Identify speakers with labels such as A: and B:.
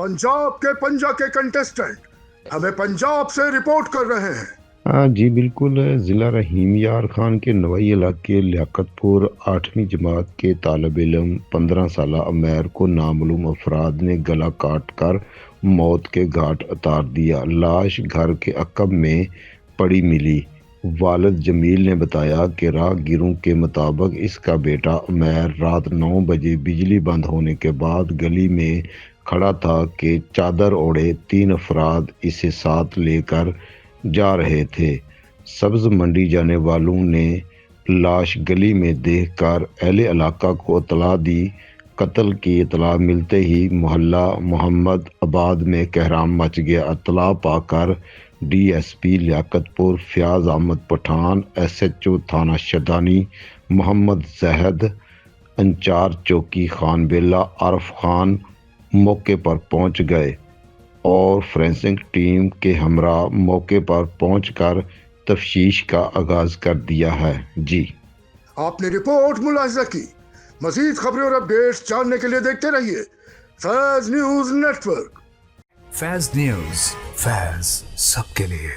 A: पंजाब के पंजा के कंटेस्टेंट हमें पंजाब से रिपोर्ट कर रहे हैं।
B: हाँ जी बिल्कुल। ज़िला रहीम यार खान के नवाई इलाके लियाकतपुर 8वीं जमात के तालब इल्म 15 साल उमैर को नामालूम अफराद ने गला काट कर मौत के घाट उतार दिया। लाश घर के अकब में पड़ी मिली। वालिद जमील ने बताया कि राहगीरों के मुताबिक इसका बेटा उमैर रात 9 बजे बिजली बंद होने के बाद गली में खड़ा था कि चादर ओढ़े 3 अफराद इसे साथ लेकर जा रहे थे। सब्ज मंडी जाने वालों ने लाश गली में देखकर अहले इलाका को इतला दी। कत्ल की इतला मिलते ही मोहल्ला मोहम्मद आबाद में कहराम मच गया। इतला पाकर डीएसपी लियाकतपुर फयाज अहमद पठान, एसएचओ थाना शदानी मोहम्मद जहद, इंचार्ज चौकी खान बेला आरफ खान मौके पर पहुंच गए और फोरेंसिक टीम के हमरा मौके पर पहुंचकर तफ्तीश का आगाज कर दिया है। जी
A: आपने रिपोर्ट मुलाहिजा की। मजीद खबरें और अपडेट्स जानने के लिए देखते रहिए Faiz news network.
C: Faiz news, Faiz सबके लिए।